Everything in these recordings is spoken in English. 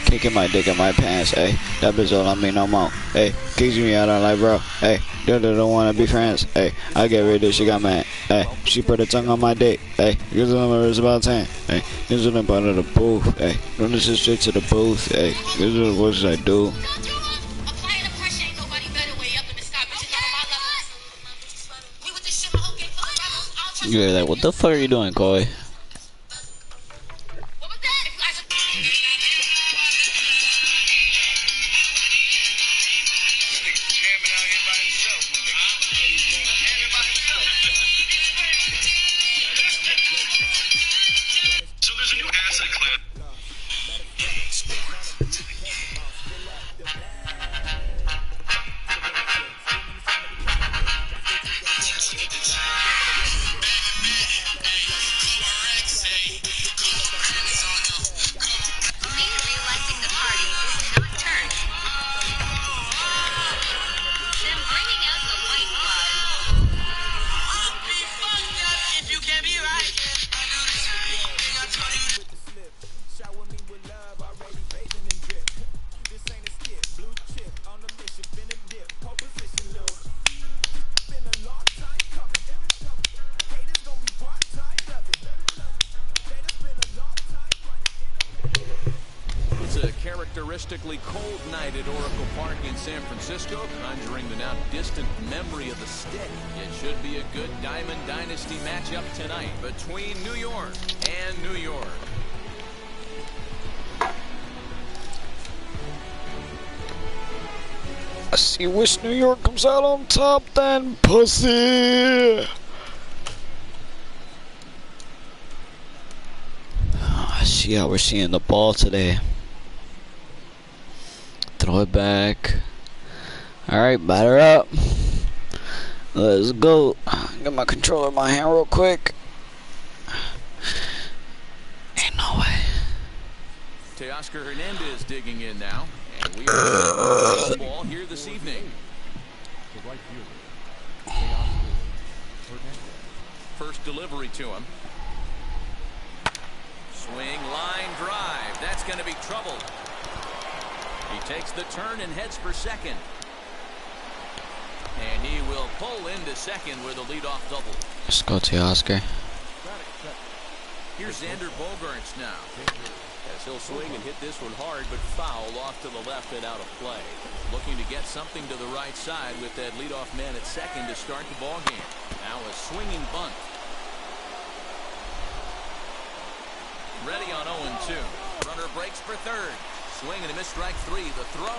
Kicking my dick in my pants, ayy. That bitch all on me no more, ayy. Kicks me out, I'm like, bro, ayy. Don't wanna be friends, ayy. I get rid of she got mad, ayy. She put her tongue on my dick, ayy. Gives her my wrist about 10, ayy. Gives her the part of the booth, ayy. Run this shit straight to the booth, ayy. Gives her the voices I do. You're like, what the fuck are you doing, Koi? Characteristically cold night at Oracle Park in San Francisco, conjuring the now distant memory of the stick. It should be a good Diamond Dynasty matchup tonight between New York and New York. I see which New York comes out on top then, pussy. I see how we're seeing the ball today. Throw it back. Alright, batter up. Let's go. Get my controller in my hand real quick. Ain't no way. Teoscar Hernandez digging in now. And we are ball here this evening. First delivery to him. Swing, line, drive. That's going to be trouble. He takes the turn and heads for second. And he will pull into second with a leadoff double. Let's go, Teoscar. Here's Xander Bogaerts now. As he'll swing and hit this one hard, but foul off to the left and out of play. Looking to get something to the right side with that leadoff man at second to start the ball game. Now a swinging bunt. Ready on 0-2. Runner breaks for third. Swing and a missed strike three. The throw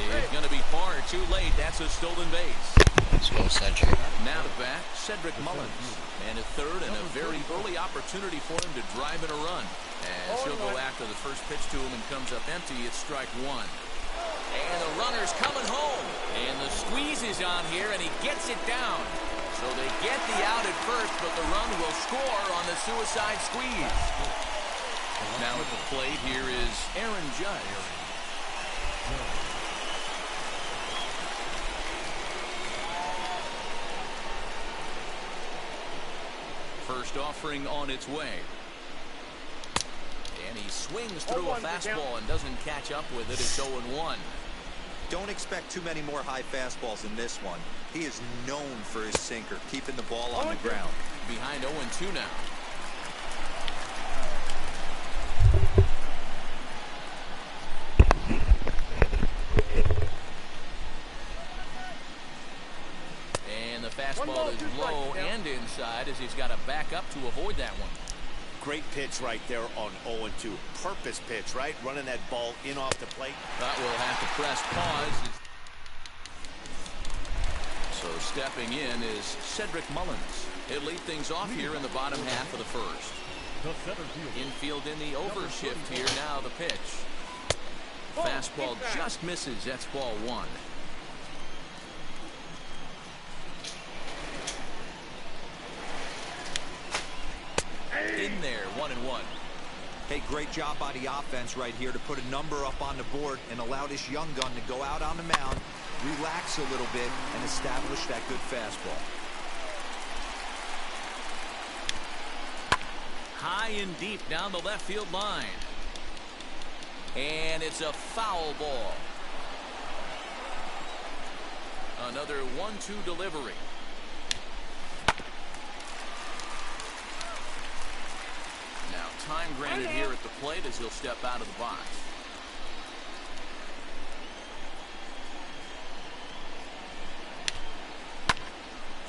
is going to be far too late. That's a stolen base. Let's go, Cedric. Now to bat, Cedric Mullins. And at third, and a very early opportunity for him to drive in a run. As he'll go after the first pitch to him and comes up empty, it's strike one. And the runner's coming home. And the squeeze is on here, and he gets it down. So they get the out at first, but the run will score on the suicide squeeze. Now at the plate, here is Aaron Judge. First offering on its way. And he swings through a fastball and doesn't catch up with it. It's 0-1. Don't expect too many more high fastballs in this one. He is known for his sinker, keeping the ball on the ground. Behind 0-2 now. And the fastball is low and inside as he's got to back up to avoid that one. Great pitch right there on 0-2. Purpose pitch, right? Running that ball in off the plate. But we'll have to press pause. So stepping in is Cedric Mullins. He'll lead things off here in the bottom half of the first. Infield in the overshift here. Now the pitch. Fastball just misses. That's ball one. In there, 1-1. Hey, great job by the offense right here to put a number up on the board and allow this young gun to go out on the mound, relax a little bit, and establish that good fastball. High and deep down the left field line. And it's a foul ball. Another 1-2 delivery. Now time granted here at the plate as he'll step out of the box.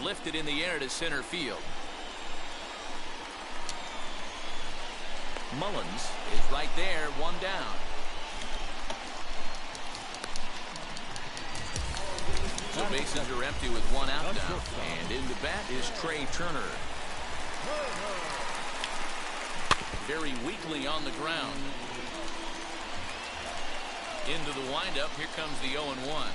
Lifted in the air to center field. Mullins is right there, one down. So bases are empty with one out now. And in the bat is Trey Turner. Very weakly on the ground. Into the windup. Here comes the 0-1.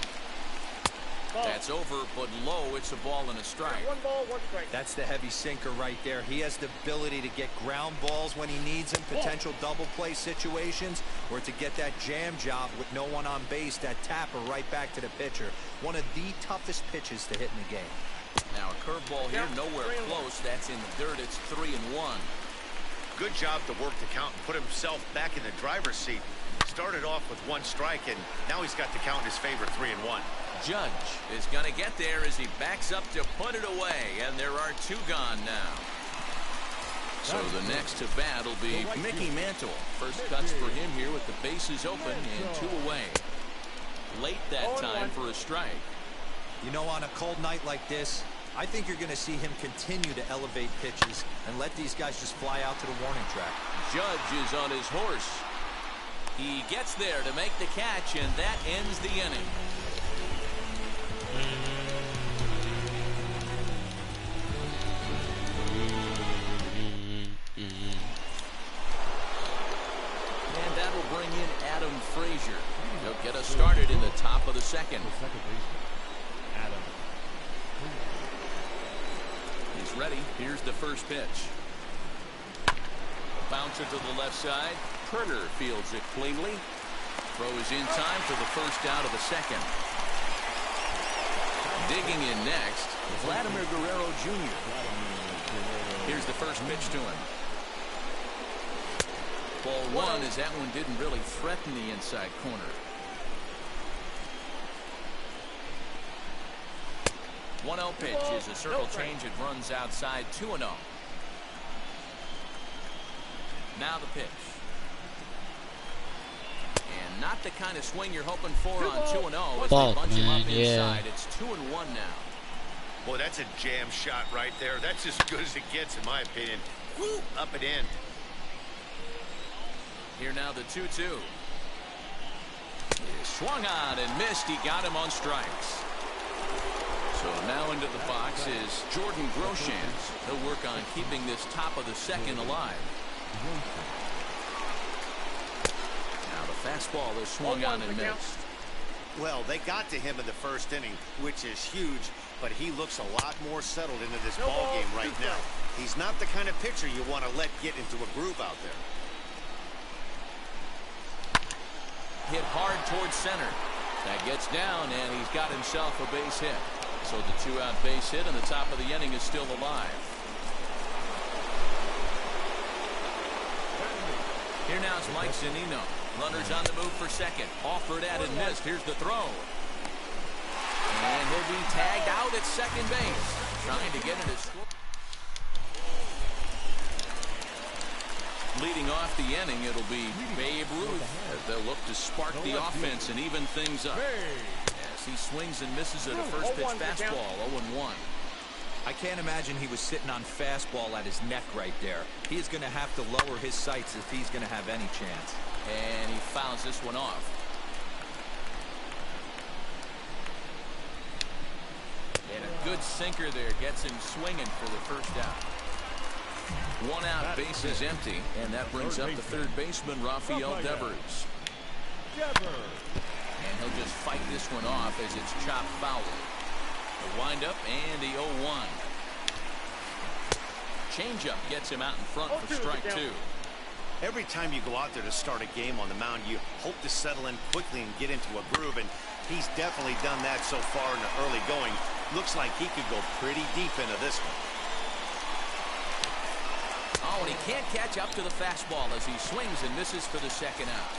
That's over, but low. It's a ball and a strike. 1 ball, 1 strike. That's the heavy sinker right there. He has the ability to get ground balls when he needs them, potential double play situations, or to get that jam job with no one on base, that tapper right back to the pitcher. One of the toughest pitches to hit in the game. Now a curveball here, nowhere close. That's in the dirt. It's 3-1. Good job to work the count and put himself back in the driver's seat. Started off with 1 strike, and now he's got the count in his favor, 3-1. Judge is going to get there as he backs up to put it away, and there are 2 gone now. So the next to bat will be Mickey Mantle. First cuts for him here with the bases open and 2 away. Late that time for a strike. You know, on a cold night like this, I think you're going to see him continue to elevate pitches and let these guys just fly out to the warning track. Judge is on his horse. He gets there to make the catch, and that ends the inning. And that will bring in Adam Frazier. He'll get us started in the top of the second. He's ready. Here's the first pitch. Bouncer to the left side. Turner fields it cleanly. Throw is in time for the first out of the second. Digging in next, Vladimir Guerrero Jr. Here's the first pitch to him. Ball 1 as that one didn't really threaten the inside corner. 1-0 pitch is a circle change. It runs outside 2-0. Now the pitch. And not the kind of swing you're hoping for on 2-0 as they bunch him up inside. It's 2-1 now. Boy, that's a jam shot right there. That's as good as it gets, in my opinion. Woo, up and in. Here now the 2-2. He swung on and missed. He got him on strikes. So now into the box is Jordan Groshans. He'll work on keeping this top of the second alive. Now the fastball is swung on and missed. Well, they got to him in the first inning, which is huge, but he looks a lot more settled into this ball game right now. He's not the kind of pitcher you want to let get into a groove out there. Hit hard towards center. That gets down, and he's got himself a base hit. So the 2-out base hit, and the top of the inning is still alive. Here now is Mike Zunino. Runners on the move for second. Offered at and missed. Here's the throw. And he'll be tagged out at second base. Trying to get into score. Leading off the inning, it'll be Babe Ruth as they'll look to spark the offense and even things up. As he swings and misses at a first pitch fastball, 0-1. I can't imagine he was sitting on fastball at his neck right there. He is going to have to lower his sights if he's going to have any chance. And he fouls this one off. And a good sinker there gets him swinging for the first out. 1 out, base is empty, and that brings up the third baseman, Rafael Devers. And he'll just fight this one off as it's chopped foul. The windup and the 0-1. Changeup gets him out in front for strike 2. Every time you go out there to start a game on the mound, you hope to settle in quickly and get into a groove, and he's definitely done that so far in the early going. Looks like he could go pretty deep into this one. Oh, and he can't catch up to the fastball as he swings and misses for the second out.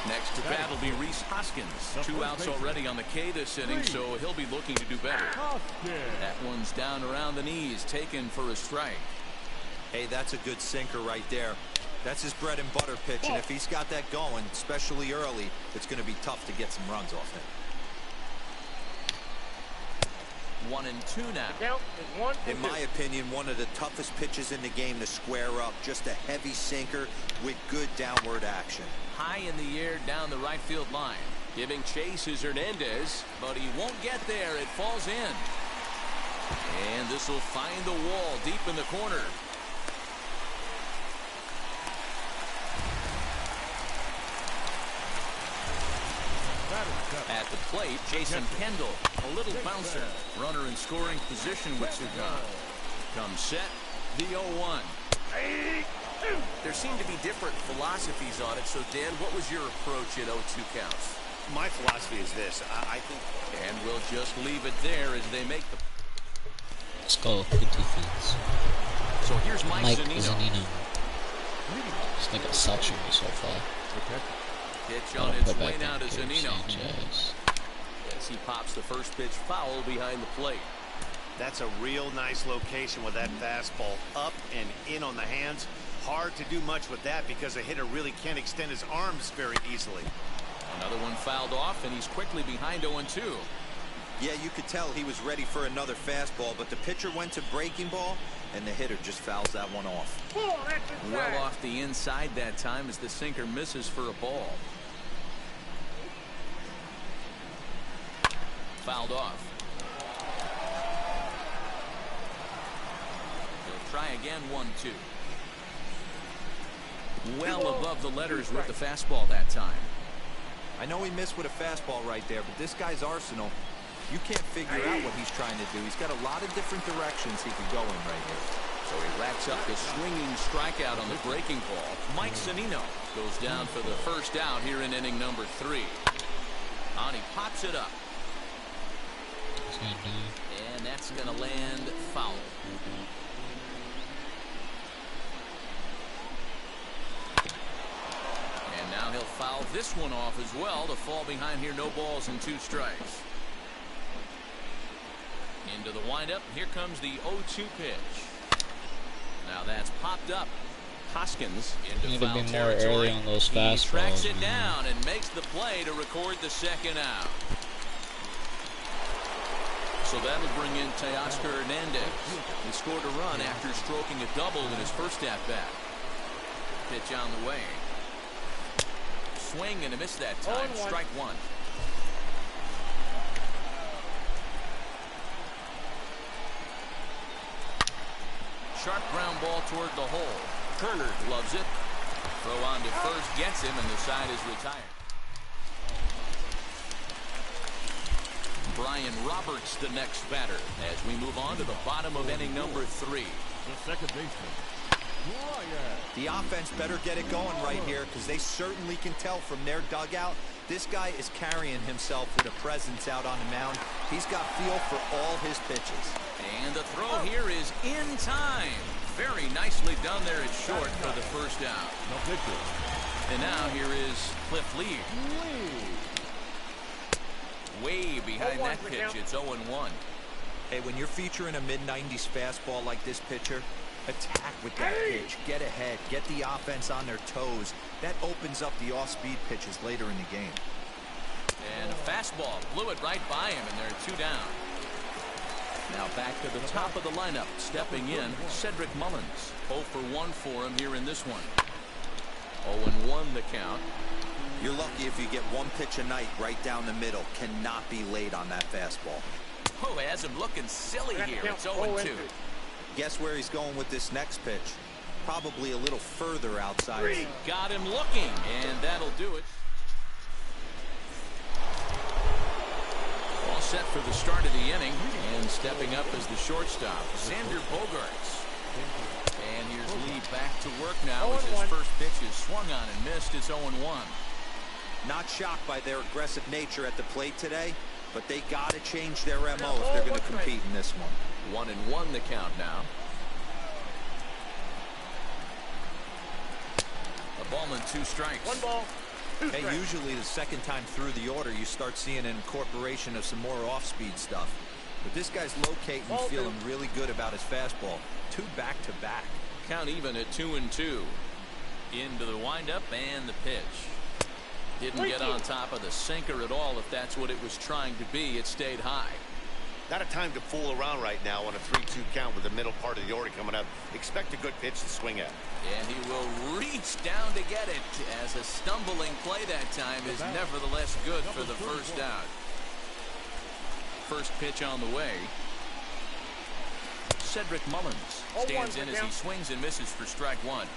Next to bat will be Rhys Hoskins. 2 outs already on the K this inning, so he'll be looking to do better. That one's down around the knees, taken for a strike. Hey, that's a good sinker right there. That's his bread and butter pitch, and if he's got that going, especially early, it's going to be tough to get some runs off him. 1-2 now. In my opinion, one of the toughest pitches in the game to square up. Just a heavy sinker with good downward action. High in the air down the right field line. Giving chase is Hernandez, but he won't get there. It falls in. And this will find the wall deep in the corner. At the plate, Jason Kendall, a little bouncer. Runner in scoring position with Sugan. Comes set, the 0-1. There seem to be different philosophies on it. So, Dan, what was your approach at 0-2 counts? My philosophy is this. I think... And we'll just leave it there as they make the... Let's go. Good defense. So here's Mike Zunino. This nigga sucks me so far. Pitch on its way now to Zunino. As he pops the first pitch foul behind the plate. That's a real nice location with that fastball up and in on the hands. Hard to do much with that because a hitter really can't extend his arms very easily. Another one fouled off, and he's quickly behind 0-2. Yeah, you could tell he was ready for another fastball, but the pitcher went to breaking ball, and the hitter just fouls that one off. Well off the inside that time as the sinker misses for a ball. Fouled off. He'll try again, 1-2. Well above the letters with the fastball that time. I know he missed with a fastball right there, but this guy's arsenal, you can't figure out what he's trying to do. He's got a lot of different directions he could go in right here. So he racks up the swinging strikeout on the breaking ball. Mike Zunino goes down for the first out here in inning number 3. And he pops it up. And that's going to land foul. And now he'll foul this one off as well to fall behind here. No balls and 2 strikes. Into the windup. Here comes the 0-2 pitch. Now that's popped up. Hoskins into foul territory. Early on those fastballs, he tracks it down and makes the play to record the second out. So that'll bring in Teoscar Hernandez. He scored a run after stroking a double in his first at-bat. Pitch on the way. Swing and a miss that time. Strike 1. Sharp ground ball toward the hole. Turner gloves it. Throw on to first gets him, and the side is retired. Brian Roberts the next batter as we move on to the bottom of inning number 3. The second baseman. The offense better get it going right here because they certainly can tell from their dugout this guy is carrying himself with a presence out on the mound. He's got feel for all his pitches. And the throw here is in time. Very nicely done there at short for the first out. No pitcher. And now here is Cliff Lee. Way behind that pitch. It's 0-1. Hey, when you're featuring a mid-90s fastball like this pitcher, attack with that pitch. Get ahead. Get the offense on their toes. That opens up the off-speed pitches later in the game. And a fastball blew it right by him, and there are 2 down. Now back to the top of the lineup. Stepping in, Cedric Mullins. 0 for 1 for him here in this one. 0-1 the count. You're lucky if you get one pitch a night right down the middle. Cannot be late on that fastball. Oh, it has him looking silly here. It's 0-2. Guess where he's going with this next pitch? Probably a little further outside. Got him looking, and that'll do it. All set for the start of the inning, and stepping up as the shortstop, Xander Bogaerts. And here's Lee back to work now as his first pitch is swung on and missed. It's 0-1. Not shocked by their aggressive nature at the plate today, but they got to change their MO if they're going to compete in this one. 1-1 the count now. A ball and 2 strikes. 1 ball. Hey, usually the second time through the order, you start seeing an incorporation of some more off-speed stuff. But this guy's locating and feeling really good about his fastball. 2 back-to-back. Count even at 2-2. Into the windup and the pitch. Didn't get on top of the sinker at all. If that's what it was trying to be, it stayed high. Not a time to fool around right now on a 3-2 count with the middle part of the order coming up. Expect a good pitch to swing at. And he will reach down to get it, as a stumbling play that time is nevertheless good for the first out. First pitch on the way. Cedric Mullins stands in as he swings and misses for strike 1.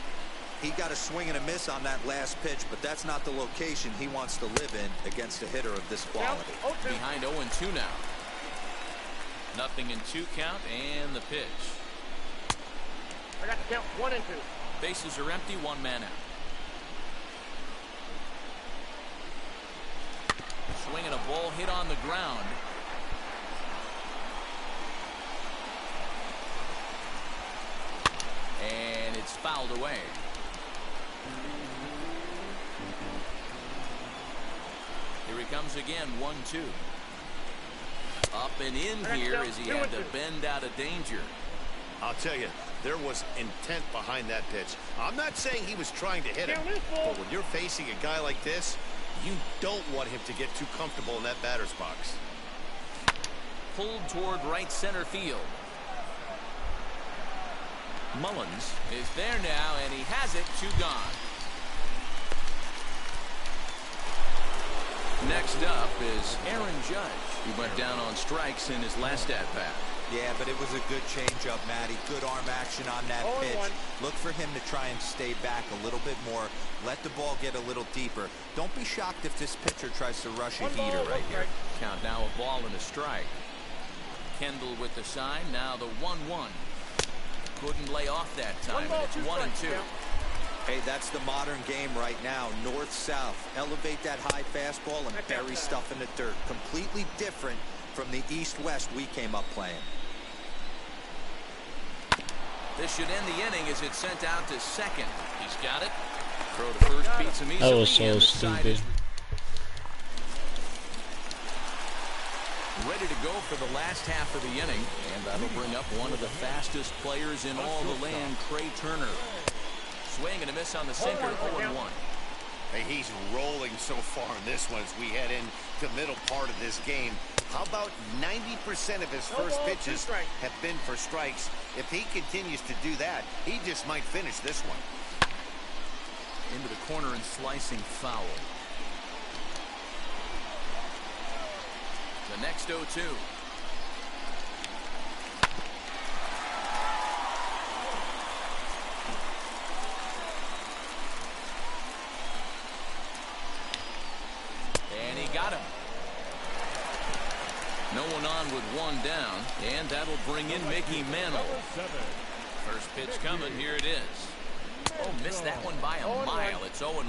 He got a swing and a miss on that last pitch, but that's not the location he wants to live in against a hitter of this quality. Behind 0-2 now. 0-2 count and the pitch. I got the count 1-2. Bases are empty, 1 man out. Swinging a ball hit on the ground. And it's fouled away. Here he comes again, 1-2. Up and in here as he had to bend out of danger. I'll tell you, there was intent behind that pitch. I'm not saying he was trying to hit him, but when you're facing a guy like this, you don't want him to get too comfortable in that batter's box. Pulled toward right center field. Mullins is there now, and he has it, 2 gone. Next up is Aaron Judge, who went down on strikes in his last at-bat. Yeah, but it was a good changeup, Matty. Good arm action on that pitch. Look for him to try and stay back a little bit more. Let the ball get a little deeper. Don't be shocked if this pitcher tries to rush a heater right here. Count now, a ball and a strike. Kendall with the sign. Now the 1-1. Couldn't lay off that time. And it's 1-2. Hey, that's the modern game right now. North-south. Elevate that high fastball and bury stuff in the dirt. Completely different from the east-west we came up playing. This should end the inning as it's sent out to second. He's got it. Throw to first beats him easily. That was so stupid. Ready to go for the last half of the inning, and that'll bring up one of the fastest players in all the land, Trey Turner. Swing and a miss on the sinker, 0-1. Hey, he's rolling so far in this one as we head into the middle part of this game. How about 90% of his first pitches have been for strikes? If he continues to do that, he just might finish this one. Into the corner and slicing foul. The next 0-2. And he got him. No one on with 1 down, and that'll bring in Mickey Mantle. First pitch coming, here it is. Oh, missed that one by a mile. It's 0-1.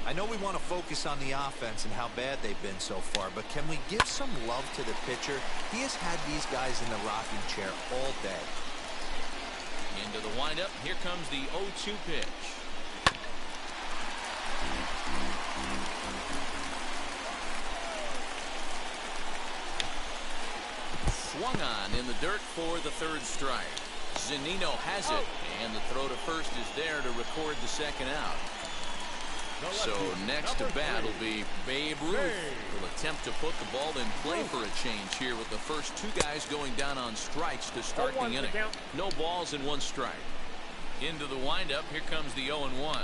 I know we want to focus on the offense and how bad they've been so far, but can we give some love to the pitcher? He has had these guys in the rocking chair all day. Into the windup. Here comes the 0-2 pitch. Swung on in the dirt for the 3rd strike. Zunino has it, and the throw to first is there to record the 2nd out. So next to bat will be Babe Ruth. Will attempt to put the ball in play for a change here with the first 2 guys going down on strikes to start the inning. No balls and 1 strike. Into the windup. Here comes the 0-1.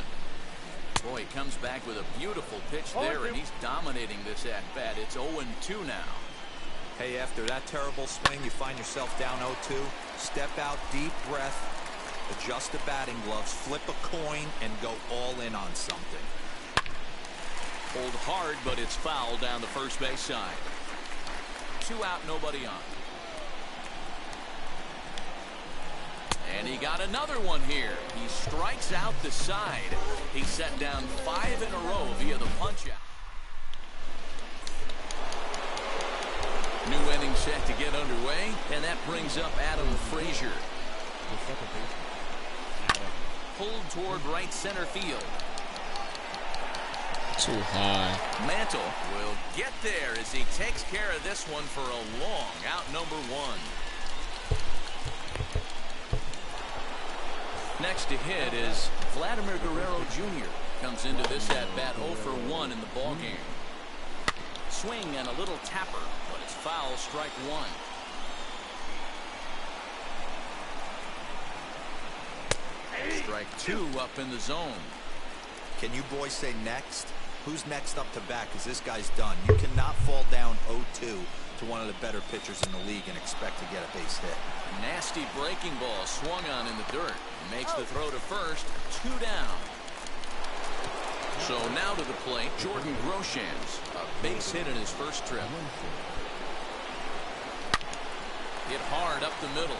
Boy, he comes back with a beautiful pitch there, and he's dominating this at bat. It's 0-2 now. Hey, after that terrible swing, you find yourself down 0-2. Step out, deep breath, adjust the batting gloves, flip a coin, and go all in on something. Pulled hard, but it's foul down the first base side. 2 out, nobody on. And he got another one here. He strikes out the side. He set down 5 in a row via the punch-out. New inning set to get underway, and that brings up Adam Frazier. Pulled toward right center field. Too high. Mantle will get there as he takes care of this one for a long out number 1. Next to hit is Vladimir Guerrero Jr. Comes into this at-bat 0 for 1 in the ballgame. Swing and a little tapper, but it's foul, strike 1. Strike 2 up in the zone. Can you boys say next? Who's next up to bat? Because this guy's done. You cannot fall down 0-2 to one of the better pitchers in the league and expect to get a base hit. Nasty breaking ball swung on in the dirt. Makes the throw to first. 2 down. So now to the plate, Jordan Groshans. A base hit in his first trip. Hit hard up the middle.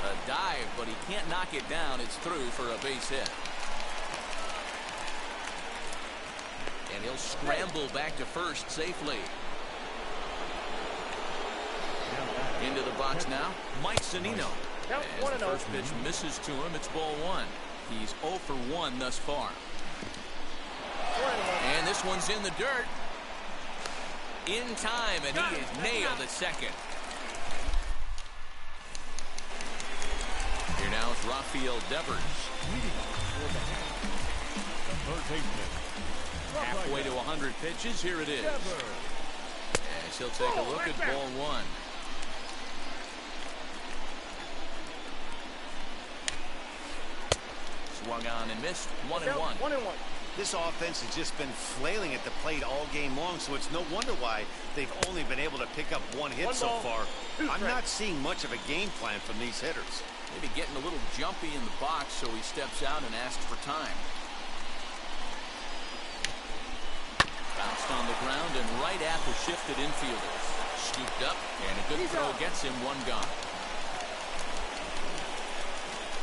A dive, but he can't knock it down. It's through for a base hit. And he'll scramble back to first safely. Into the box now, Mike Zunino. As the first pitch misses to him, it's ball 1. He's 0 for 1 thus far. And this one's in the dirt. In time, and he is nailed at second. Here now is Rafael Devers. Halfway to 100 pitches, here it is. As he'll take a look at ball 1. Swung on and missed. 1-1. This offense has just been flailing at the plate all game long, so it's no wonder why they've only been able to pick up 1 hit so far. I'm not seeing much of a game plan from these hitters. Maybe getting a little jumpy in the box, so he steps out and asks for time. Bounced on the ground and right at the shifted infielders. Scooped up, and a good throw gets him 1 gone.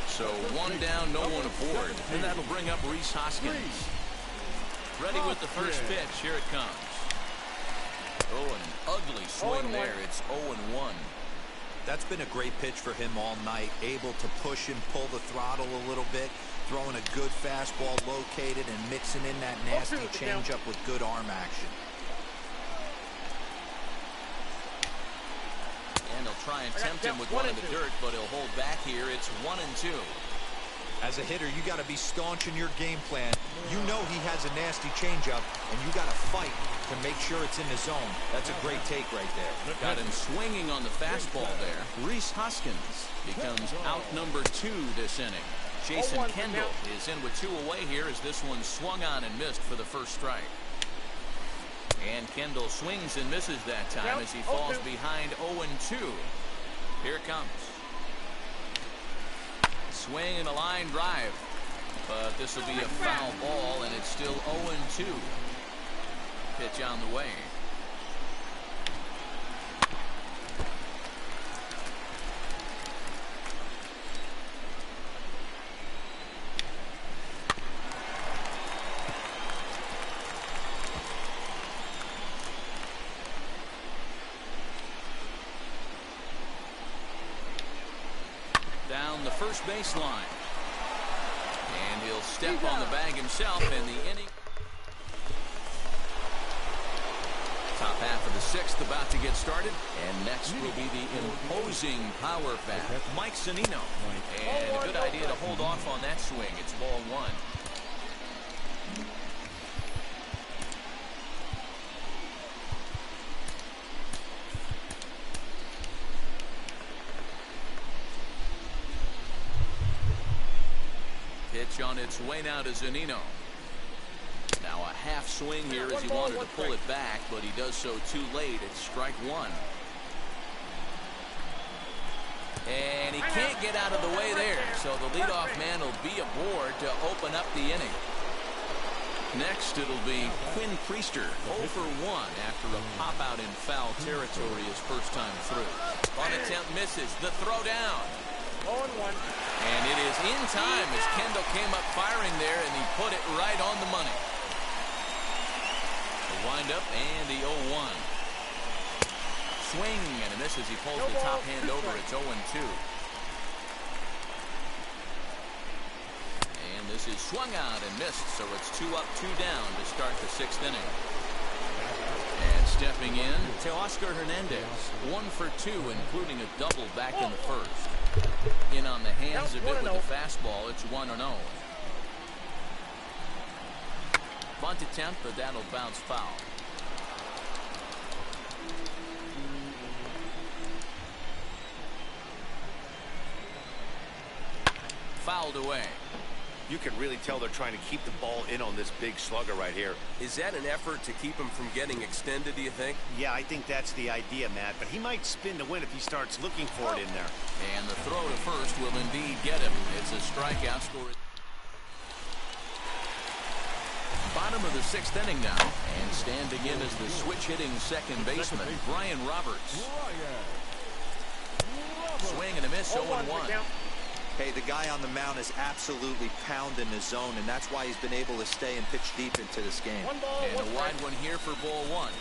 So 1 down, no one aboard, and that'll bring up Rhys Hoskins. Ready with the first pitch. Here it comes. Oh, an ugly swing there. It's 0-1. That's been a great pitch for him all night. Able to push and pull the throttle a little bit. Throwing a good fastball located and mixing in that nasty changeup with good arm action. And he'll try and tempt him with 1 in the dirt, but he'll hold back here. It's 1-2. As a hitter, you got to be staunch in your game plan. You know he has a nasty changeup, and you got to fight to make sure it's in the zone. That's a great take right there. Got him swinging on the fastball there. Rhys Hoskins becomes out number 2 this inning. Jason Kendall is in with 2 away here as this one swung on and missed for the first strike. And Kendall swings and misses that time as he falls behind 0-2. Here it comes. Swing and a line drive. But this will be a foul ball, and it's still 0-2. Pitch on the way. Down the first baseline. And he'll step on the bag himself in the inning. Top half of the 6th about to get started. And next will be the imposing power bat, Mike Zunino. And a good idea to hold off on that swing. It's ball 1. Pitch on its way now to Zunino. Now a half swing here as he wanted to pull it back, but he does so too late. It's strike 1. And he can't get out of the way there, so the leadoff man will be aboard to open up the inning. Next, it'll be Quinn Priester, 0 for 1 after a pop-out in foul territory his first time through. On attempt misses. The throw down. 0-1. And it is in time as Kendall came up firing there, and he put it right on the money. The windup and the 0-1. Swing and a miss as he pulls the top hand over. It's 0-2. And this is swung out and missed, so it's 2 up, 2 down to start the 6th inning. And stepping in, Teoscar Hernandez, 1 for 2, including a double back in the first. In on the hands of it with the fastball, it's 1-0. Bunt attempt, but that'll bounce foul. Fouled away. You can really tell they're trying to keep the ball in on this big slugger right here. Is that an effort to keep him from getting extended, do you think? Yeah, I think that's the idea, Matt. But he might spin to win if he starts looking for it in there. And the throw to first will indeed get him. It's a strikeout score. Bottom of the 6th inning now. And standing in is the switch-hitting second baseman, Brian Roberts. Swing and a miss, 0-1. Hey, the guy on the mound is absolutely pounding the zone, and that's why he's been able to stay and pitch deep into this game. And a wide one here for ball 1.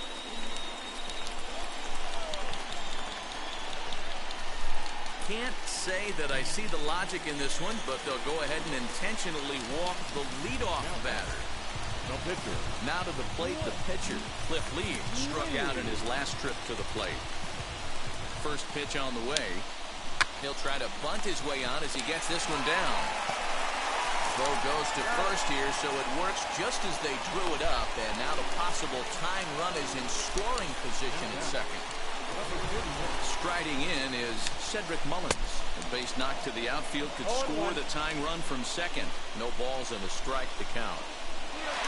Can't say that I see the logic in this one, but they'll go ahead and intentionally walk the leadoff batter. Now to the plate, the pitcher, Cliff Lee, struck out in his last trip to the plate. First pitch on the way. He'll try to bunt his way on as he gets this one down. Throw goes to first here, so it works just as they drew it up, and now the possible tying run is in scoring position at second. Striding in is Cedric Mullins. A base knock to the outfield could score the tying run from second. No balls and a strike to count.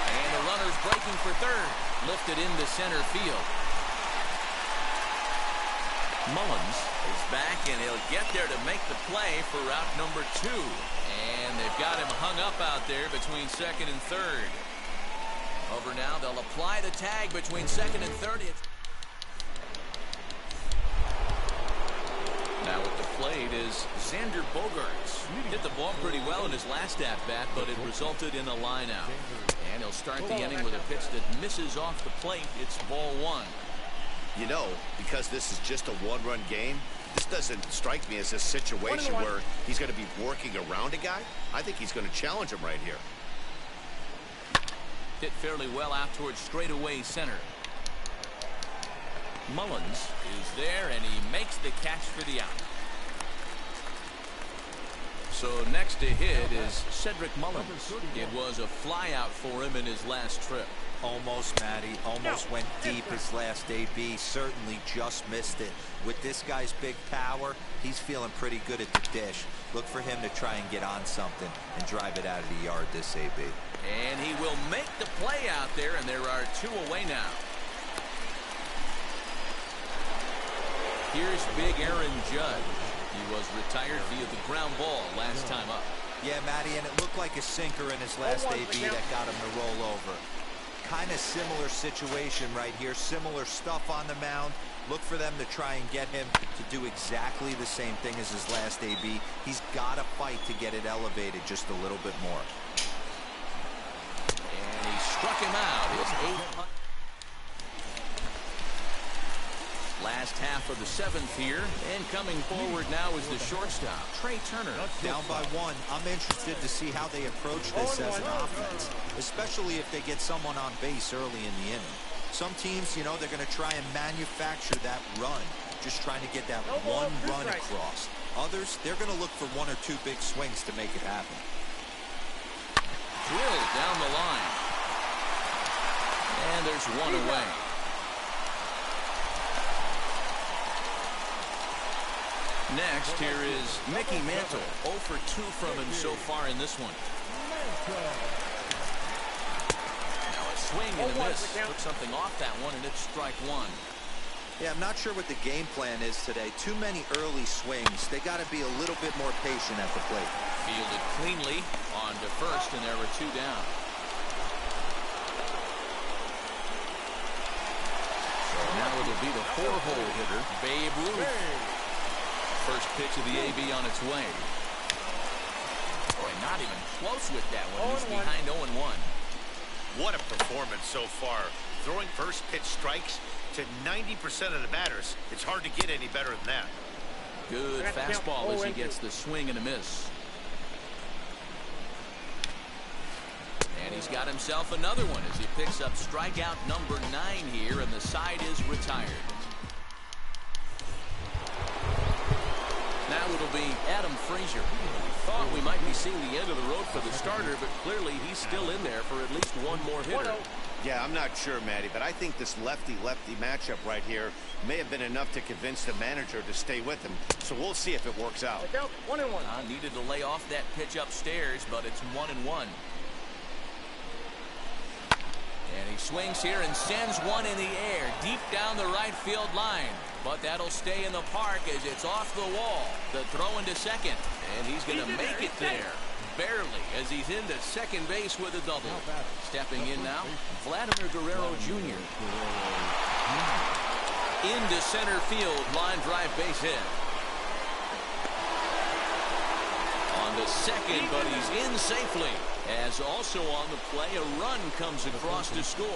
And the runner's breaking for third. Lifted into center field. Mullins is back, and he'll get there to make the play for route number 2. And they've got him hung up out there between second and third. Over now, they'll apply the tag between second and third. Now at the plate is Xander Bogaerts. Hit the ball pretty well in his last at-bat, but it resulted in a line-out. And he'll start the inning with a pitch that misses off the plate. It's ball 1. You know, because this is just a one-run game, this doesn't strike me as a situation where he's going to be working around a guy. I think he's going to challenge him right here. Hit fairly well out towards straightaway center. Mullins is there, and he makes the catch for the out. So next to hit is Cedric Mullins. It was a flyout for him in his last trip. Almost, Matty. Almost went deep his last AB. Certainly just missed it. With this guy's big power, he's feeling pretty good at the dish. Look for him to try and get on something and drive it out of the yard this AB. And he will make the play out there, and there are 2 away now. Here's big Aaron Judge. He was retired via the ground ball last time up. Yeah, Matty, and it looked like a sinker in his last AB that got him to roll over. Kind of similar situation right here. Similar stuff on the mound. Look for them to try and get him to do exactly the same thing as his last AB. He's got to fight to get it elevated just a little bit more. And he struck him out. His 8th. Last half of the 7th here, and coming forward now is the shortstop, Trey Turner. Down by 1. I'm interested to see how they approach this as an offense, especially if they get someone on base early in the inning. Some teams, you know, they're going to try and manufacture that run, just trying to get that one run across. Others, they're going to look for 1 or 2 big swings to make it happen. Drilled down the line. And there's 1 away. Next, here is Mickey Mantle. 0 for 2 from him so far in this one. Now a swing and a miss. Took something off that one, and it's strike 1. Yeah, I'm not sure what the game plan is today. Too many early swings. They got to be a little bit more patient at the plate. Fielded cleanly on to first, and there were 2 down. So now it'll be the 4-hole hitter, Babe Ruth. first pitch of the AB on its way. Boy, not even close with that one. He's behind 0-1. What a performance so far. Throwing first pitch strikes to 90% of the batters. It's hard to get any better than that. Good fastball as he gets the swing and a miss. And he's got himself another one as he picks up strikeout number 9 here, and the side is retired. Now it'll be Adam Frazier. Thought we might be seeing the end of the road for the starter, but clearly he's still in there for at least one more hitter. Yeah, I'm not sure, Matty, but I think this lefty-lefty matchup right here may have been enough to convince the manager to stay with him. So we'll see if it works out. 1-1. Needed to lay off that pitch upstairs, but it's 1-1. And he swings here and sends one in the air deep down the right field line. But that'll stay in the park as it's off the wall. The throw into second. And he's going to make it there. Barely, as he's into second base with a double. Stepping in now, Vladimir Guerrero Jr. Into center field, line drive base hit. On the second, but he's in safely. As also on the play, a run comes across to score.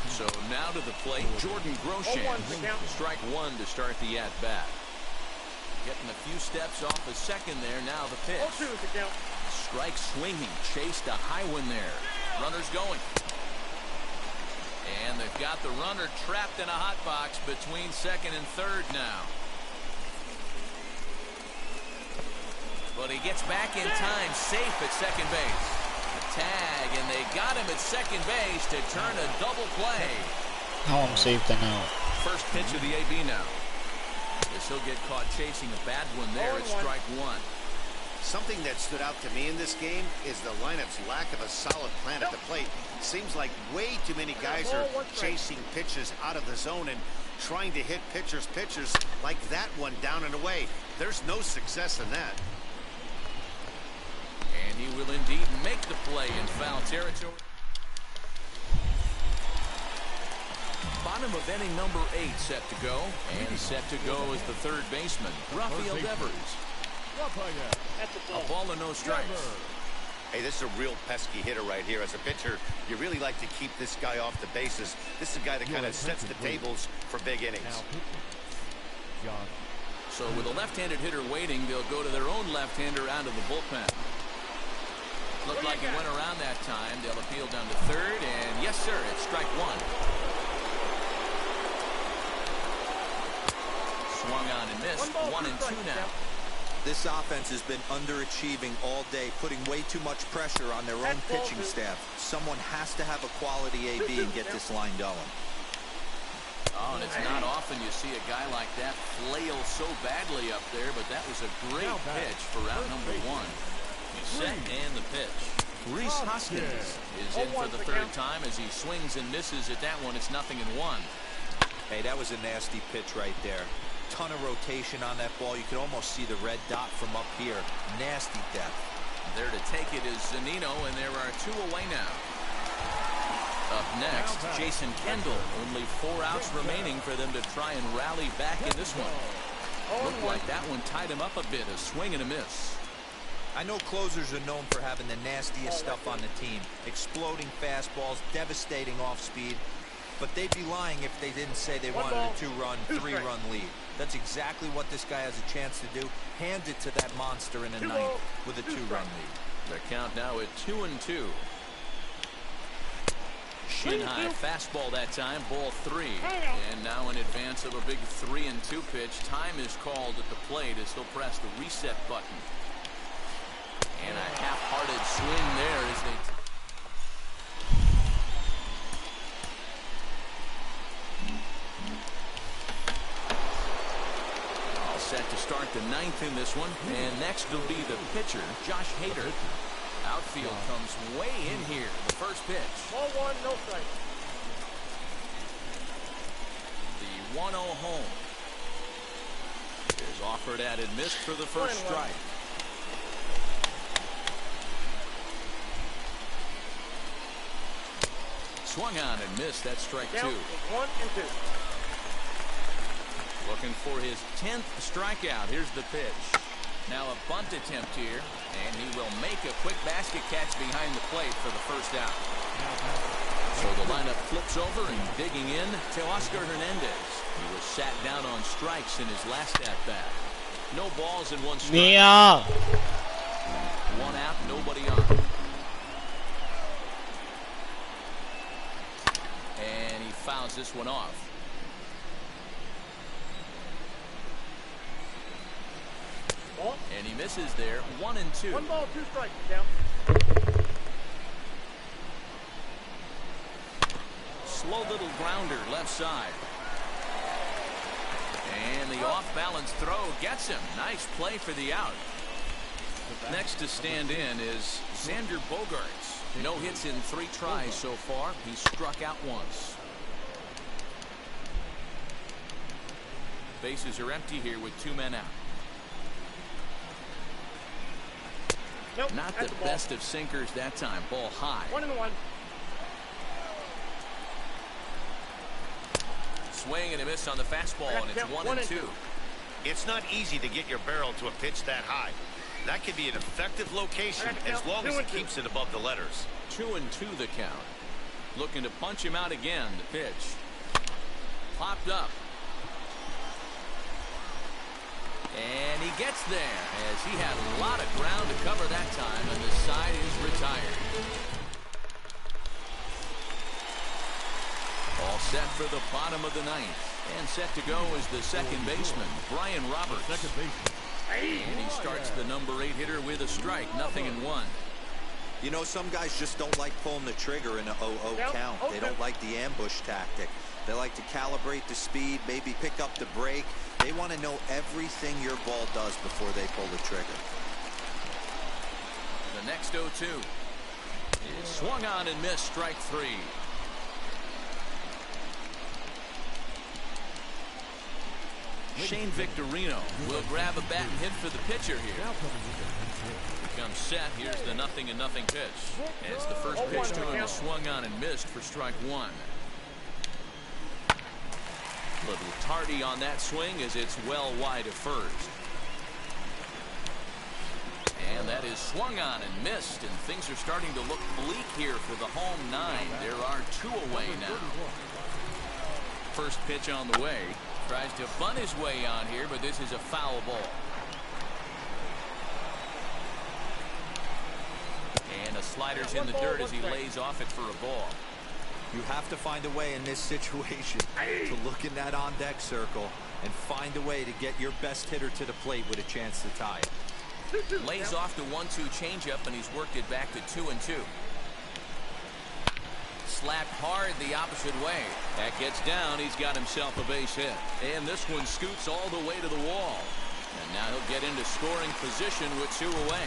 So now to the plate, Jordan Groshans. Strike one to start the at-bat. Getting a few steps off the second there. Now the pitch. Strike swinging. Chased a high one there. Runner's going. And they've got the runner trapped in a hot box between second and third now. But he gets back in time, safe at second base. Tag, and they got him at second base to turn a double play. Now I'm safe then out. First pitch of the AB now. As he'll get caught chasing a bad one there at strike one. Something that stood out to me in this game is the lineup's lack of a solid plan at the plate. Seems like way too many guys are chasing pitches out of the zone and trying to hit pitchers like that one down and away. There's no success in that. And he will indeed make the play in foul territory. Bottom of inning number 8 set to go. And set to go is the third baseman, Rafael Devers. A ball and no strikes. Hey, this is a real pesky hitter right here. As a pitcher, you really like to keep this guy off the bases. This is a guy that kind of sets the tables for big innings. So with a left-handed hitter waiting, they'll go to their own left-hander out of the bullpen. Looked like he went around that time. They'll appeal down to third, and yes, sir, it's strike one. Swung on and missed. 1-2 now. This offense has been underachieving all day, putting way too much pressure on their own pitching staff. Someone has to have a quality AB and get this line going. Oh, and it's not often you see a guy like that flail so badly up there, but that was a great pitch for out number 1. He's set and the pitch. Reese Hoskins is in for the third time as he swings and misses at that one. It's 0-1. Hey, that was a nasty pitch right there. Ton of rotation on that ball. You could almost see the red dot from up here. Nasty depth. There to take it is Zunino, and there are 2 away now. Up next, Jason Kendall. Only 4 outs remaining for them to try and rally back in this one. Looked like that one tied him up a bit. A swing and a miss. I know closers are known for having the nastiest stuff on the team. Exploding fastballs, devastating off speed. But they'd be lying if they didn't say they wanted a 2-run, 3-run lead. That's exactly what this guy has a chance to do. Hand it to that monster in the 9th with a 2-run lead. The count now at 2-2. Shin high fastball that time, ball 3. And now in advance of a big 3-2 pitch, time is called at the plate as he'll press the reset button. And a half-hearted swing there as they... All set to start the 9th in this one. And next will be the pitcher, Josh Hader. Outfield comes way in here. The first pitch. Ball 1, no strike. The 1-0 home. Is offered at and missed for the first strike. Swung on and missed. That's strike 2. 1-2. Looking for his 10th strikeout. Here's the pitch. Now a bunt attempt here, and he will make a quick basket catch behind the plate for the first out. So the lineup flips over, and digging in to Oscar Hernandez. He was sat down on strikes in his last at-bat. No balls and one strike. Mia! One out, nobody on. And he fouls this one off. And he misses there. 1-2. 1 ball, 2 strikes. Down. Slow little grounder left side. And the off-balance throw gets him. Nice play for the out. Next to stand in is Xander Bogaerts. No hits in 3 tries so far. He struck out once. Bases are empty here with 2 men out. Nope, Not that's the ball. best of sinkers that time. Ball high. 1-1. Swing and a miss on the fastball, and it's 1-2. It's not easy to get your barrel to a pitch that high. That could be an effective location as long as it keeps it above the letters. 2-2 the count. Looking to punch him out again. The pitch. Popped up. And he gets there as he had a lot of ground to cover that time, and the side is retired. All set for the bottom of the 9th. And set to go is the second baseman, Brian Roberts. And he starts the number 8 hitter with a strike. 0-1. You know, some guys just don't like pulling the trigger in a 0-0 count. They don't like the ambush tactic. They like to calibrate the speed, maybe pick up the break. They want to know everything your ball does before they pull the trigger. The next 0-2 is swung on and missed. Strike 3. Shane Victorino will grab a bat and hit for the pitcher here. Becomes set. Here's the 0-0 pitch. As the first pitch to him is swung on and missed for strike 1. Little tardy on that swing as it's well wide of first. And that is swung on and missed, and things are starting to look bleak here for the home 9. There are 2 away now. First pitch on the way. Tries to bunt his way on here, but this is a foul ball. And a slider's in the dirt as he lays off it for a ball. You have to find a way in this situation to look in that on-deck circle and find a way to get your best hitter to the plate with a chance to tie it. Lays off the 1-2 changeup, and he's worked it back to 2-2. Slapped hard the opposite way. That gets down. He's got himself a base hit. And this one scoots all the way to the wall. And now he'll get into scoring position with 2 away.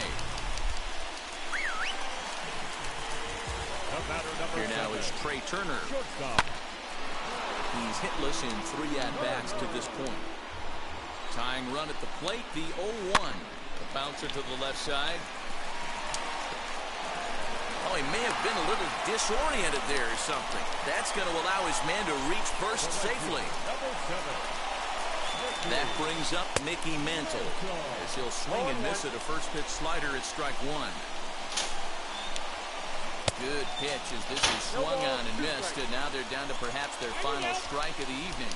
Here now is Trey Turner. He's hitless in 3 at-bats to this point. Tying run at the plate, the 0-1. The bouncer to the left side. Oh, he may have been a little disoriented there or something. That's going to allow his man to reach first safely. That brings up Mickey Mantle as he'll swing and miss at a first pitch slider at strike 1. Good pitch as this is swung on and missed, and now they're down to perhaps their final strike of the evening.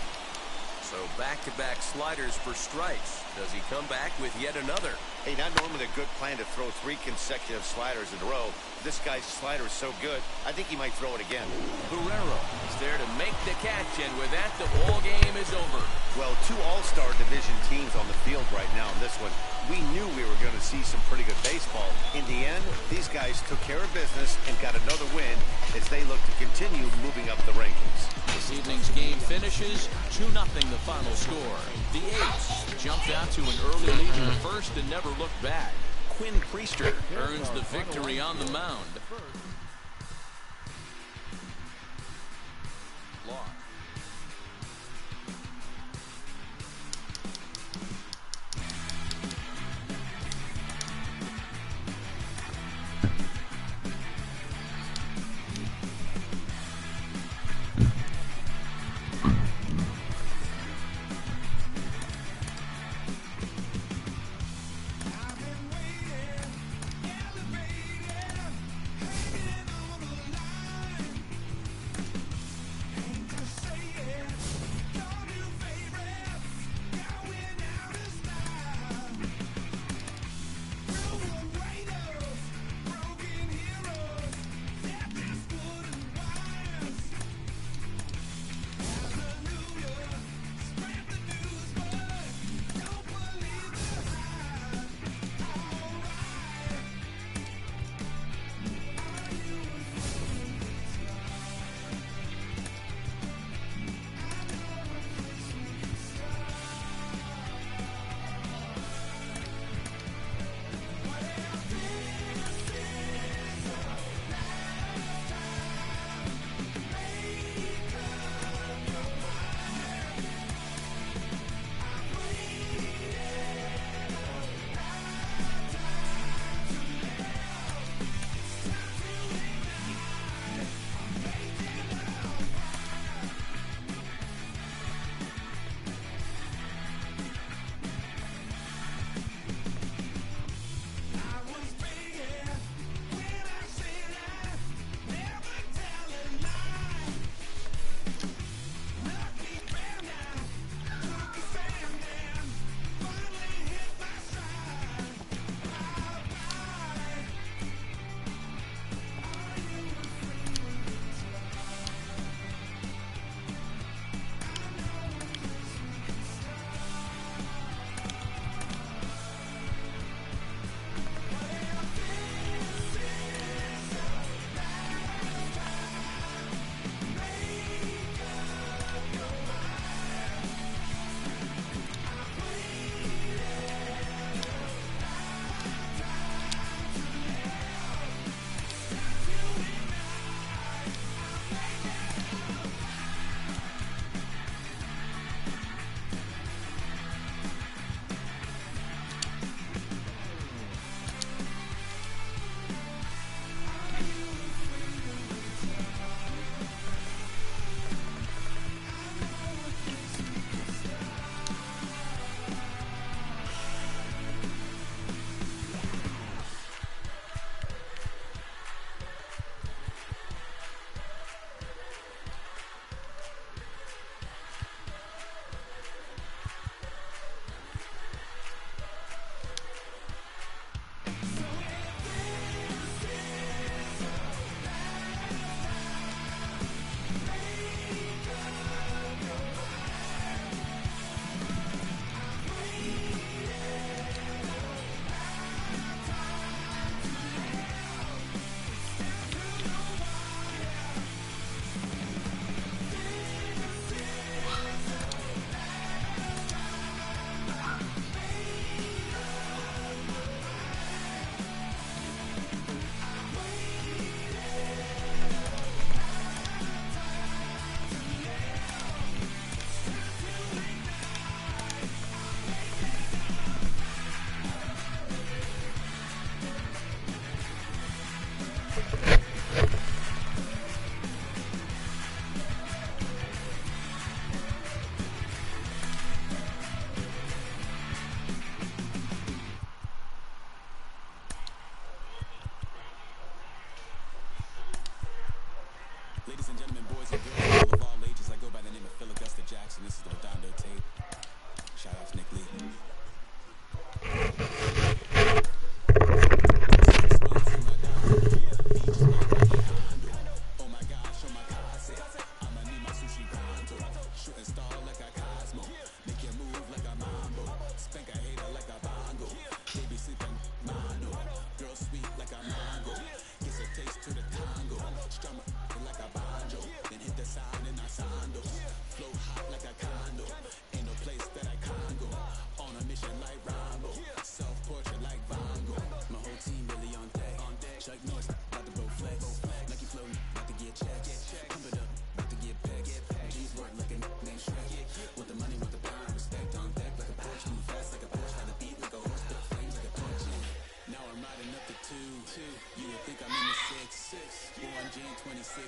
So back-to-back sliders for strikes. Does he come back with yet another? Hey, not normally a good plan to throw 3 consecutive sliders in a row. This guy's slider is so good, I think he might throw it again. Guerrero is there to make the catch, and with that, the ball game is over. Well, 2 all-star division teams on the field right now in this one. We knew we were going to see some pretty good baseball. In the end, these guys took care of business and got another win as they look to continue moving up the rankings. This evening's game finishes 2-0 the final score. The A's jumped out to an early lead in the first and never looked back. Quinn Priester earns the victory on the mound.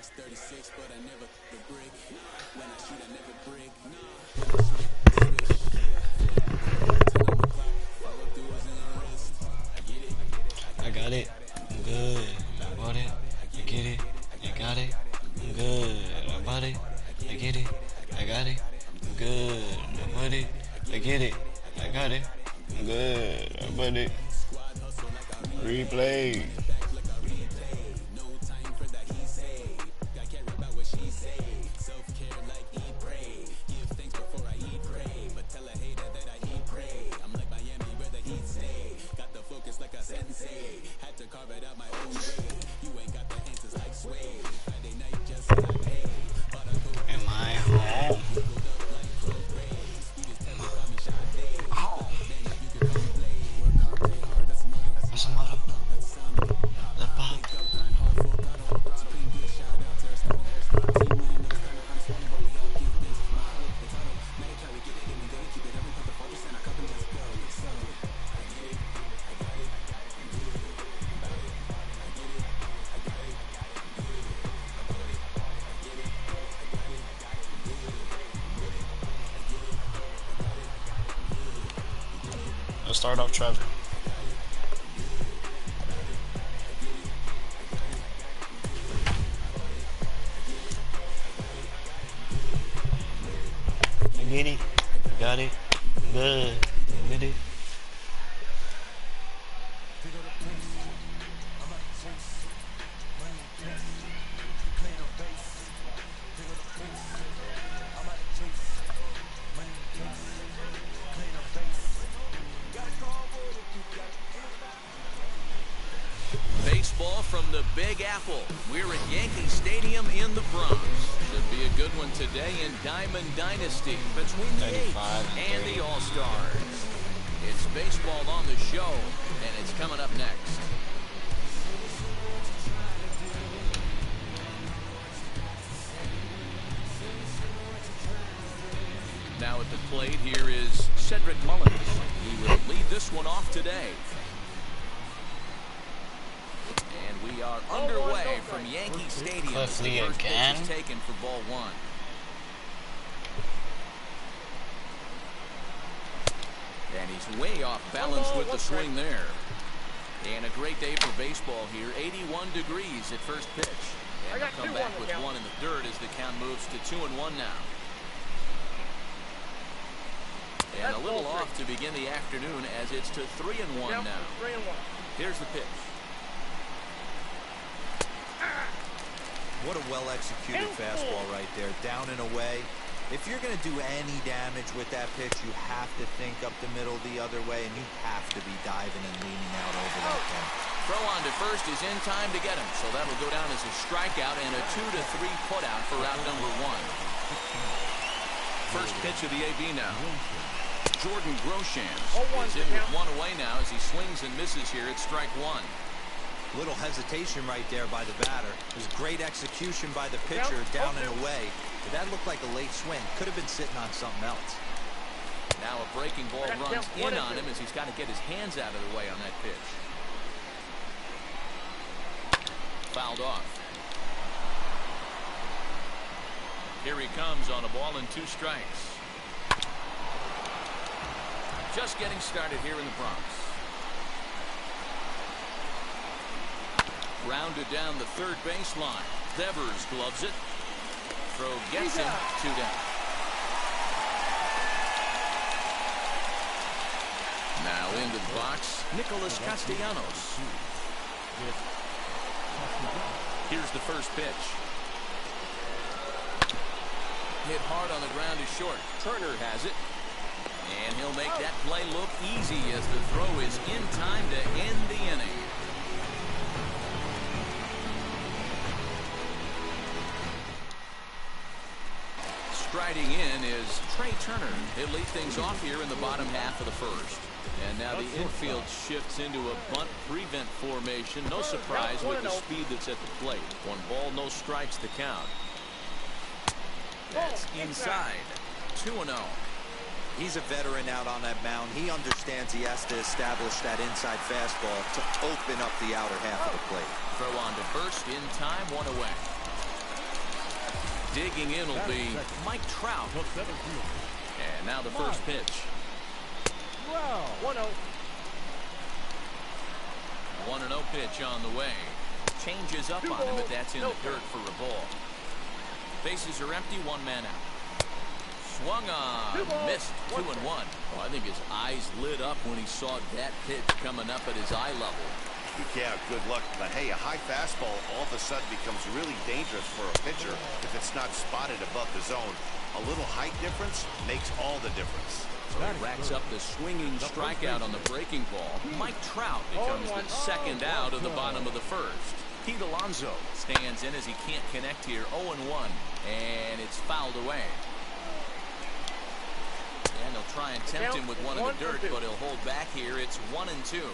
I got it. I'm good. I bought it. I get it. I got it. I'm good. I bought it. I get it. I got it. I'm good. I bought it. I get it. I got it. I'm good. I bought it. Replay. Am I home? What's the matter? The pop. Let's start off Trevor. I get it. Got it. Good. Admit it. Baseball from the Big Apple. We're at Yankee Stadium in the Bronx. Should be a good one today in Diamond Dynasty between the A's and the All-Stars. It's baseball on the show, and it's coming up next. Now at the plate, here is Cedric Mullins. He will lead this one off today. And we are underway from Yankee Stadium. Cliff Lee The first again? pitch is taken for ball one. And he's way off balance with the swing there. And a great day for baseball here. 81 degrees at first pitch. And they'll come back with one in the third as the count moves to 2-1 now. And a little off to begin the afternoon as it's to 3-1 now. 3-1. Here's the pitch. What a well-executed fastball right there, down and away. If you're going to do any damage with that pitch, you have to think up the middle the other way, and you have to be diving and leaning out over that thing. Throw on to first is in time to get him, so that'll go down as a strikeout and a 2-3 putout for out number one. First pitch of the AB now. Jordan Groshans is in with one away now as he swings and misses here at strike one. Little hesitation right there by the batter. It was great execution by the pitcher, down and away. But that looked like a late swing. Could have been sitting on something else. Now a breaking ball runs in on him as he's got to get his hands out of the way on that pitch. Fouled off. Here he comes on a ball and 2 strikes. Just getting started here in the Bronx. Rounded down the third baseline. Devers gloves it. Throw gets him. 2 down. Now into the box, Nicholas Castellanos. Here's the first pitch. Hit hard on the ground is short. Turner has it. And he'll make that play look easy as the throw is in time to end the inning. Striding in is Trey Turner. He'll lead things off here in the bottom half of the first. And now the infield shifts into a bunt prevent formation. No surprise with the speed that's at the plate. 1 ball, no strikes to count. That's inside. 2-0. He's a veteran out on that mound. He understands he has to establish that inside fastball to open up the outer half of the plate. Throw on to first in time, 1 away. Digging in will be Mike Trout. And now the first pitch. 1-0. 1-0 pitch on the way. Changes up on him, but that's in the dirt for a ball. Bases are empty, one man out. Swung on, missed, 2-1. Well, I think his eyes lit up when he saw that pitch coming up at his eye level. Yeah, good luck. But hey, a high fastball all of a sudden becomes really dangerous for a pitcher if it's not spotted above the zone. A little height difference makes all the difference. So he racks up the swinging strikeout on the breaking ball. Mike Trout becomes the second out of the bottom of the first. Pete Alonso stands in as he can't connect here. 0-1, and it's fouled away. And they'll try and tempt him with one in the dirt, but he'll hold back here. It's 1-2.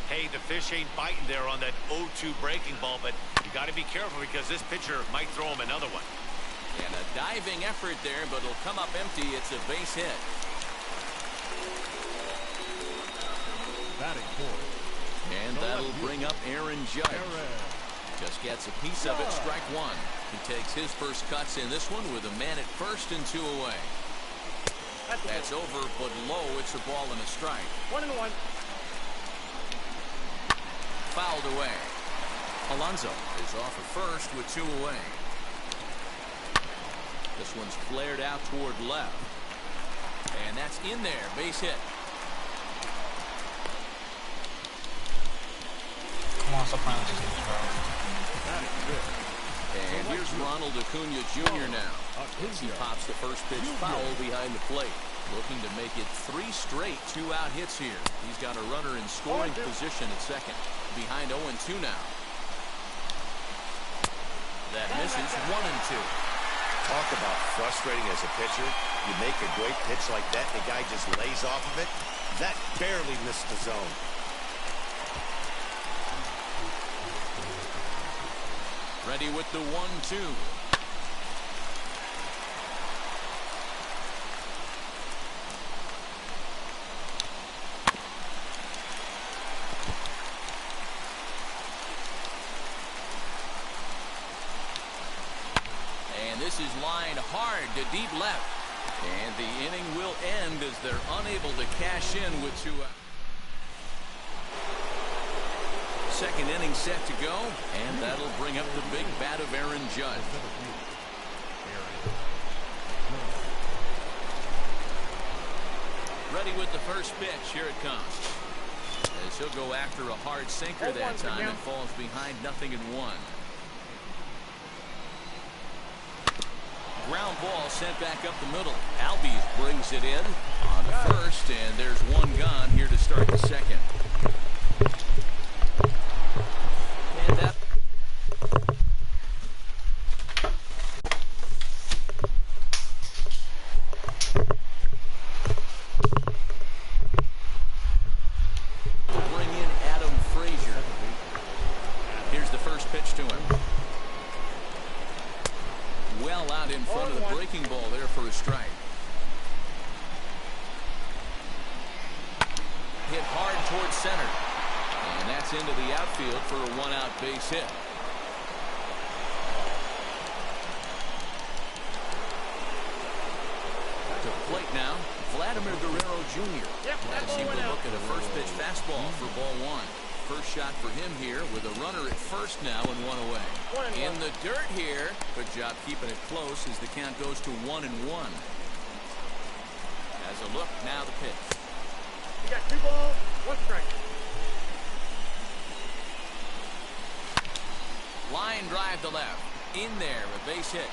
Hey, the fish ain't biting there on that 0-2 breaking ball, but you got to be careful because this pitcher might throw him another one. And a diving effort there, but it'll come up empty. It's a base hit. Batting fourth. And that'll bring up Aaron Judge. Just gets a piece of it, strike one. He takes his first cuts in this one with a man at first and 2 away. That's over, but low. It's a ball and a strike. 1-1. Fouled away. Alonso is off at first with 2 away. This one's flared out toward left. And that's in there. Base hit. Come on, Sopranos. And here's Ronald Acuna Jr. now. He pops the first pitch foul behind the plate. Looking to make it 3 straight 2-out hits here. He's got a runner in scoring position at second. Behind 0-2 now. That misses. 1-2. Talk about frustrating as a pitcher. You make a great pitch like that, and the guy just lays off of it. That barely missed the zone. Ready with the 1-2. And this is lined hard to deep left. And the inning will end as they're unable to cash in with 2 outs. Second inning set to go, and that'll bring up the big bat of Aaron Judge. Ready with the first pitch. Here it comes. As he'll go after a hard sinker that time and falls behind 0-1. Ground ball sent back up the middle. Albies brings it in on the first, and there's one gone here to start the second. And that bring in Adam Frazier. Here's the first pitch to him. Well out in front of the breaking ball there for a strike. Hit hard towards center. And that's into the outfield for a 1-out base hit. To the plate now, Vladimir Guerrero Jr. As he will look at a first pitch fastball for ball 1. First shot for him here with a runner at first now and 1 away. In the dirt here. Good job keeping it close as the count goes to 1-1. As a look, now the pitch. You got 2 balls, 1 strike. Line drive to left. In there, a base hit.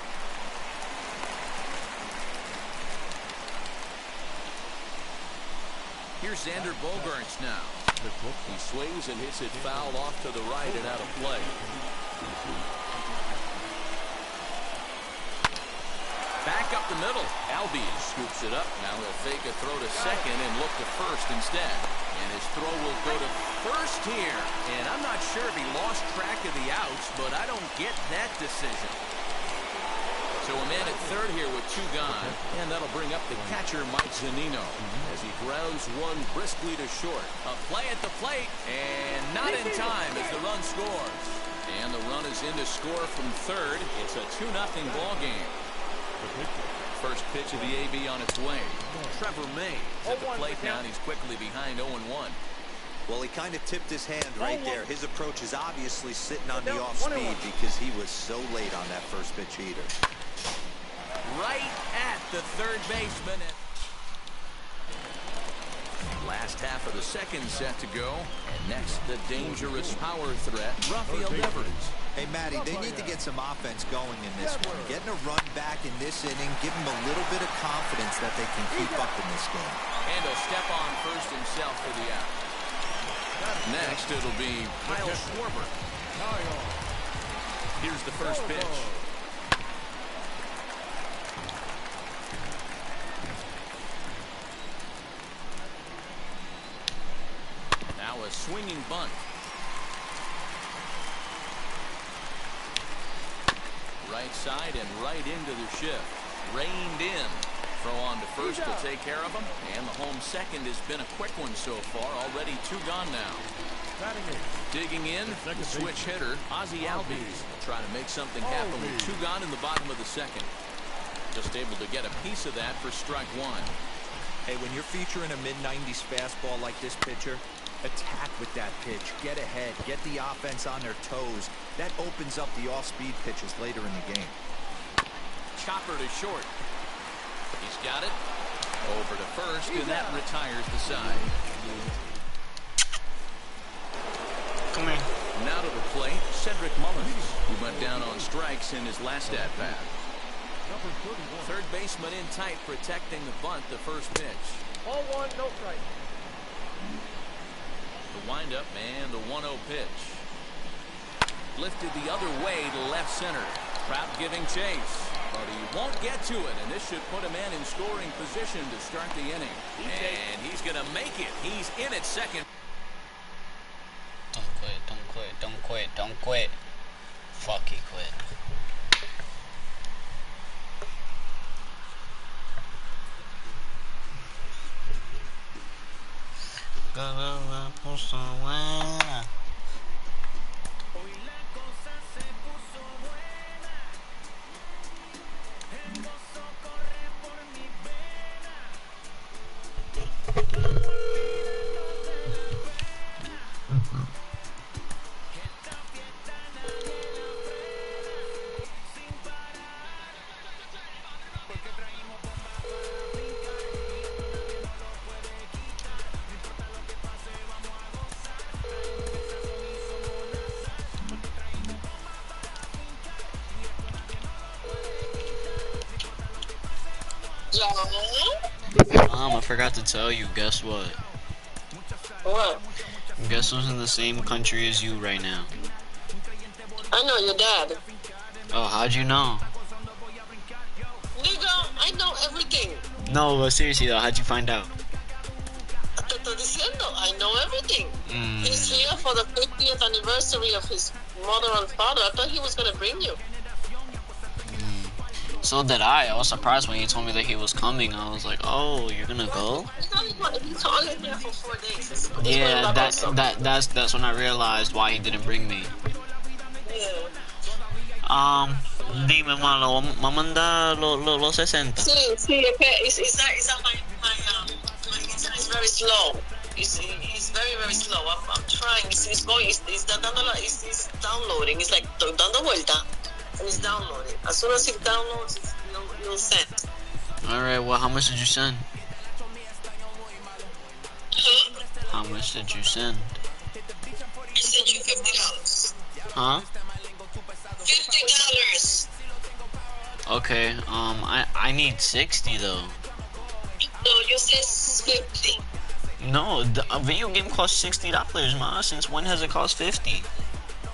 Here's Xander Bogaerts now. He swings and hits it foul off to the right and out of play. Back up the middle. Albies scoops it up. Now he'll fake a throw to second and look to first instead. And his throw will go to first here. And I'm not sure if he lost track of the outs, but I don't get that decision. So a man at third here with 2 gone. And that'll bring up the catcher, Mike Zunino, as he grounds one briskly to short. A play at the plate, and not in time as the run scores. And the run is in to score from third. It's a 2-0 ball game. First pitch of the AB on its way. Trevor May at the plate now, and he's quickly behind 0-1. Well, he kind of tipped his hand right there. His approach is obviously sitting on the off speed because he was so late on that first pitch either. Right at the third baseman. Last half of the second set to go. And next, the dangerous power threat, Rafael Devers. Hey, Matty, they need to get some offense going in this one. Getting a run back in this inning, give them a little bit of confidence that they can keep up in this game. And he'll step on first himself for the out. Next, it'll be Kyle Schwarber. Here's the first pitch. Now a swinging bunt. Right side and right into the shift. Reined in. Throw on to first will take care of him. And the home second has been a quick one so far. Already 2 gone now. Digging in, the switch hitter, Ozzie Albies. Trying to make something happen with 2 gone in the bottom of the second. Just able to get a piece of that for strike 1. Hey, when you're featuring a mid-90s fastball like this pitcher, attack with that pitch. Get ahead. Get the offense on their toes. That opens up the off-speed pitches later in the game. Chopper to short. He's got it. Over to first, and that retires the side. Come here. Now to the plate, Cedric Mullins, who went down on strikes in his last at-bat. Third baseman in tight, protecting the bunt, the first pitch. Ball 1, no strike. The windup and the 1-0 pitch. Lifted the other way to left center. Trout giving chase, but he won't get to it, and this should put a man in scoring position to start the inning. And he's going to make it. He's in at second. Don't quit, don't quit, don't quit, don't quit. Fuck, he quit. La puso buena. I forgot to tell you, guess what? What? Guess who's in the same country as you right now? I know your dad. Oh, how'd you know? Nigga, I know everything. No, but seriously though, how'd you find out? Te estoy diciendo, I know everything. He's here for the 50th anniversary of his mother and father. I thought he was gonna bring you. So did I. I was surprised when he told me that he was coming. I was like, oh, you're gonna go? He's only here for 4 days. Yeah, that's when I realized why he didn't bring me. Yeah. Dime, malo, mamanda los 60. Sí, it's very slow. It's very, very slow. I'm trying. It's downloading. It's like dando vuelta. And it's downloading. As soon as it downloads, you'll send. Alright, well, how much did you send? Huh? How much did you send? I sent you $50. Huh? $50. Okay, I need 60 though. No, you said 50. No, a video game costs $60, ma. Since when has it cost 50?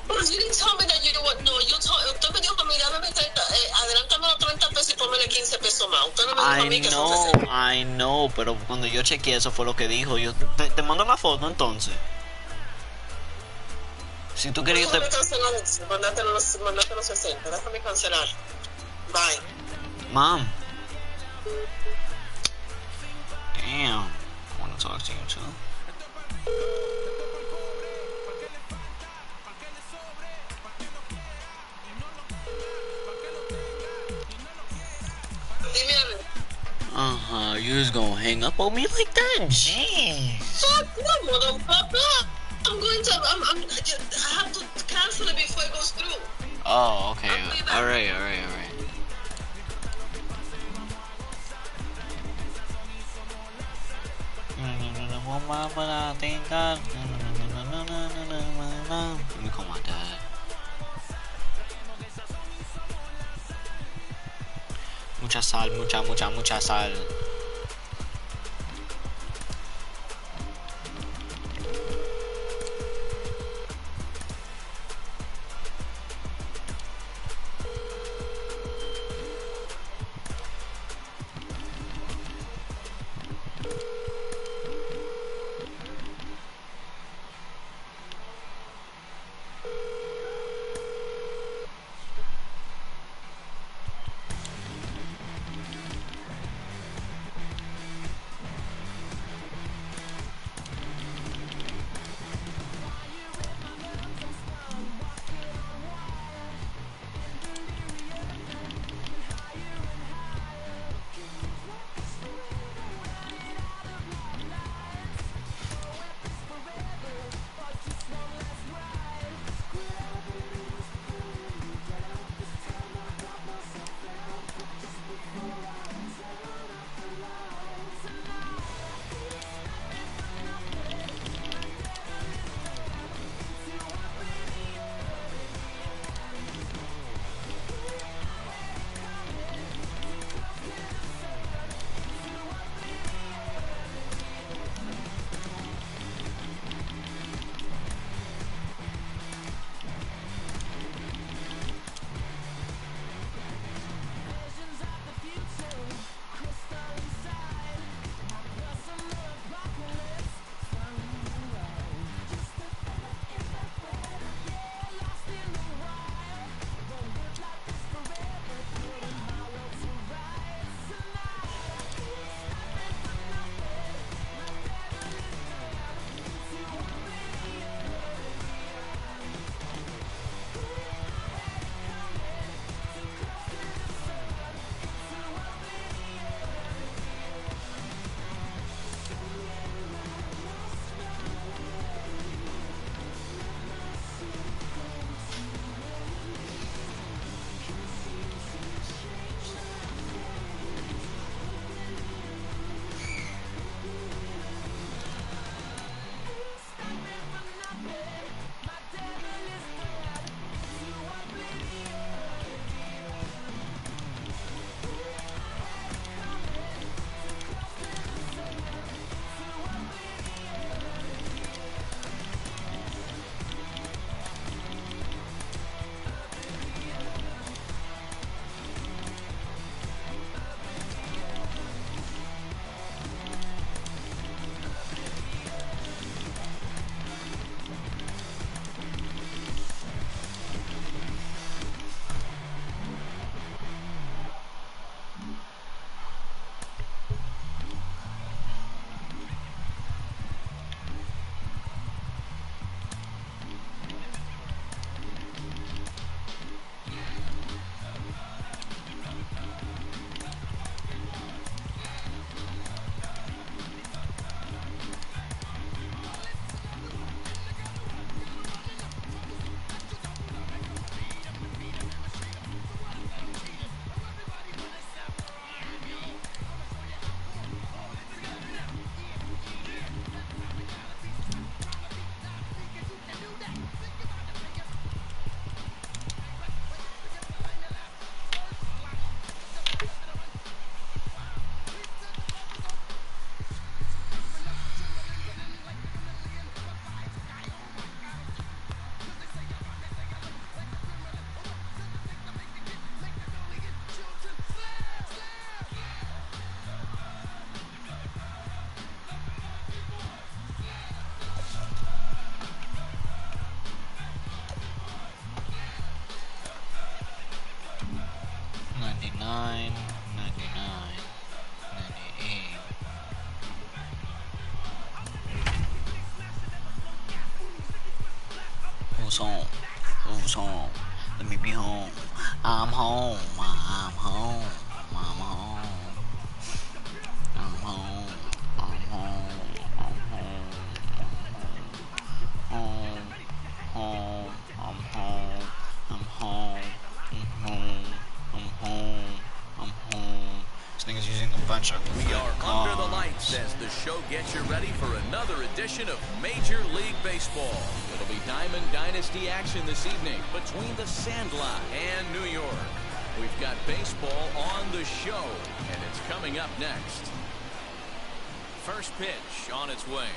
But you didn't tell me that you what? No, you told. Usted me dijo, mira, dame 30, adelántame los 30 pesos y póngale 15 pesos más. Usted no me dijo a mí que son 60. I know, pero cuando yo chequeé eso fue lo que dijo. Yo te mando la foto entonces. Si tú querías Déjame cancelar eso. Mandate los 60. Déjame cancelar. Bye. Mom. Damn. I want to talk to you too. You just gonna hang up on me like that? Jeez. Fuck no, motherfucker. I have to cancel it before it goes through. Oh, okay. I'll be back. Alright. Let me call my dad. Mucha sal, mucha sal. Who's home? Who's home? Let me be home. I'm home. I'm home. I'm home. are under the lights as the show gets you ready for another edition of Major League Baseball. It'll be Diamond Dynasty action this evening between the Sandlot and New York. We've got baseball on the show, and it's coming up next. First pitch on its way.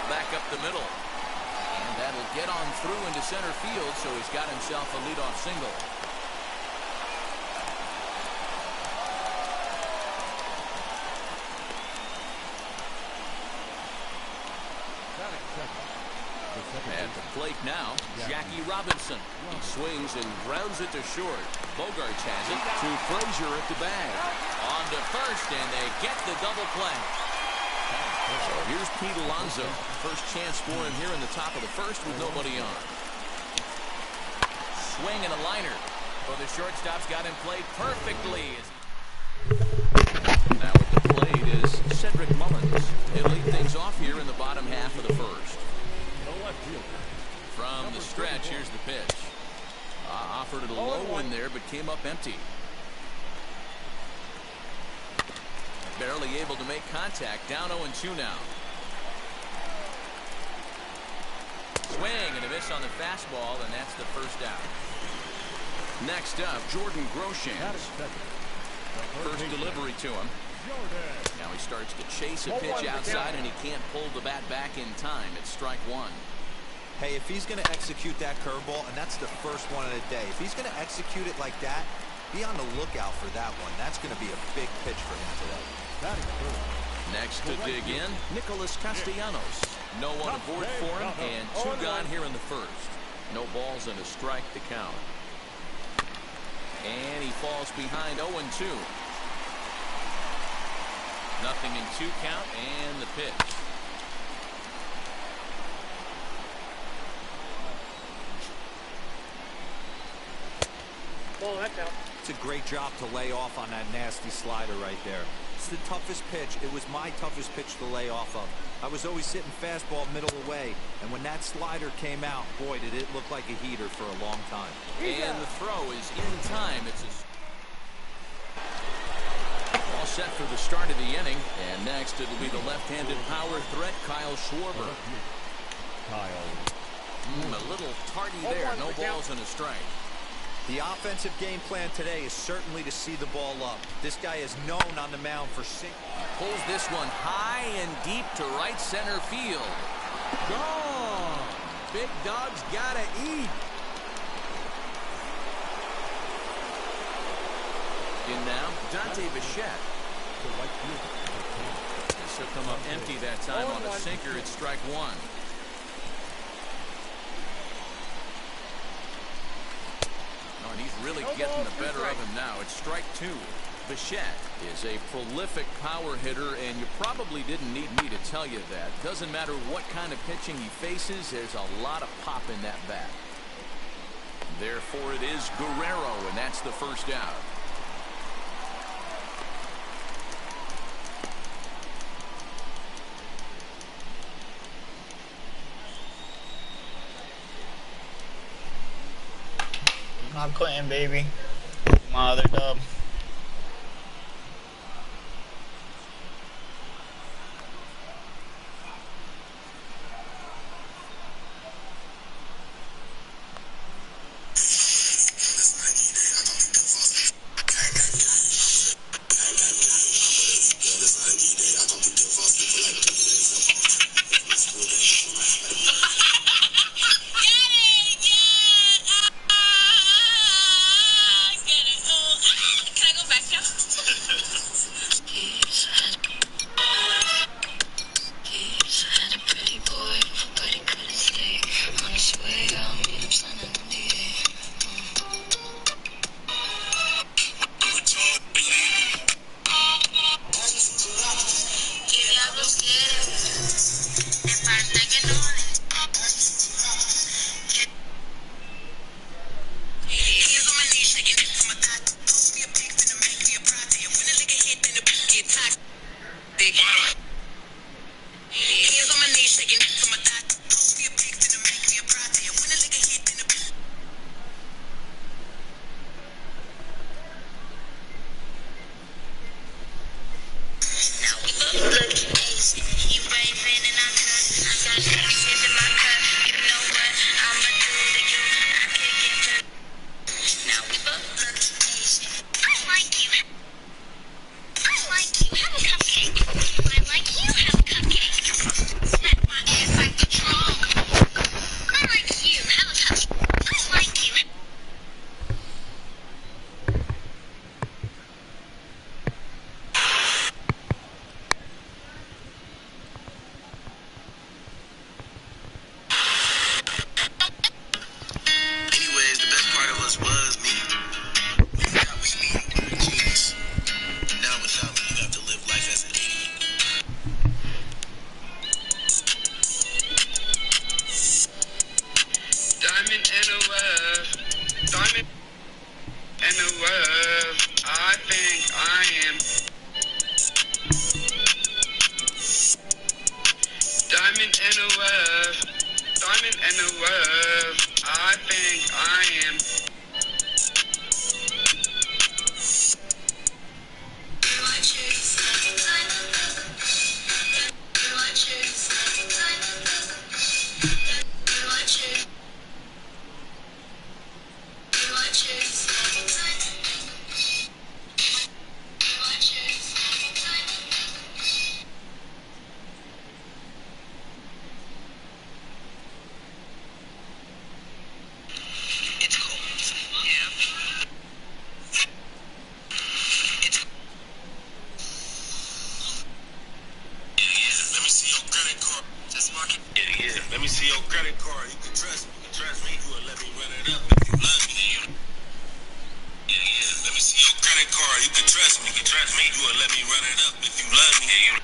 Back up the middle. And that'll get on through into center field, so he's got himself a leadoff single. At the plate now, Jackie Robinson. He swings and grounds it to short. Bogarts has it to Frazier at the bag. On to first, and they get the double play. So here's Pete Alonso. First chance for him here in the top of the first with nobody on. Swing and a liner. Well, the shortstop's got him played perfectly. Now at the plate is Cedric Mullins. He'll lead things off here in the bottom half of the first. From the stretch, here's the pitch. Offered it a low one there, but came up empty. Barely able to make contact. Down 0-2 now. Swing and a miss on the fastball, and that's the first out. Next up, Jordan Groshans. First delivery to him. Now he starts to chase a pitch outside, and he can't pull the bat back in time. It's strike one. Hey, if he's going to execute that curveball, and that's the first one of the day, if he's going to execute it like that, be on the lookout for that one. That's going to be a big pitch for him today. Next to dig in, Nicholas Castellanos. No one aboard for him, and two gone here in the first. No balls and a strike to count. And he falls behind 0-2. Nothing in two count, and the pitch. It's a great job to lay off on that nasty slider right there. It's the toughest pitch. It was my toughest pitch to lay off of. I was always hitting fastball middle away, and when that slider came out, boy, did it look like a heater for a long time. And the throw is in time. It's all set for the start of the inning, and next it'll be the left-handed power threat, Kyle Schwarber. A little tardy there. No balls and a strike. The offensive game plan today is certainly to see the ball up. This guy is known on the mound for pulls this one high and deep to right center field. Gone. Big Dog's gotta eat. In now, Dante Bichette. This will come up empty that time on a sinker. It's strike one. And he's really getting the better of him now. It's strike two. Bichette is a prolific power hitter, and you probably didn't need me to tell you that. Doesn't matter what kind of pitching he faces, there's a lot of pop in that bat. Therefore, it is Guerrero, and that's the first out. I'm quitting, baby. My other dub. in the web. Diamond in the web. I think I am. Let me see your credit card. You can trust me. You can trust me. You will let me run it up if you love me. Yeah. Let me see your credit card. You can trust me. You can trust me. You will let me run it up if you love me.